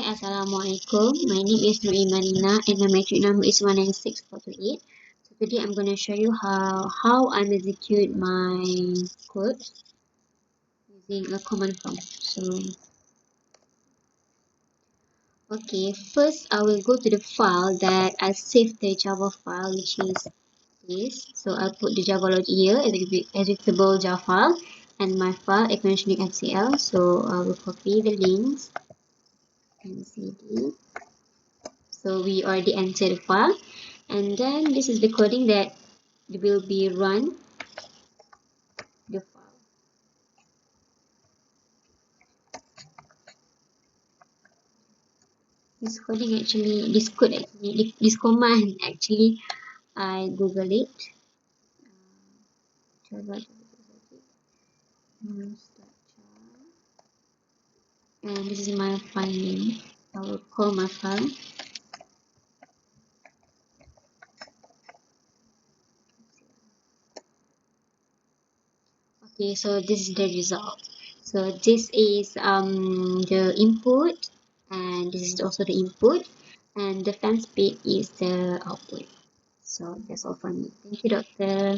Assalamualaikum. My name is Nur Imanina and my metric number is 196428. So today I'm going to show you how I execute my code using a command prompt. Okay, first I will go to the file that I saved the Java file, which is this. So I'll put the Java logic here, executable Java file, and my file acknowledging.html. So I will copy the links and cd. So we already entered the file, and then this is the coding that will be run the file. This command actually, I google it. And this is my file name. I will call my file. Okay, so this is the result. So this is the input, and this is also the input, and the fan speed is the output. So that's all from me. Thank you, doctor.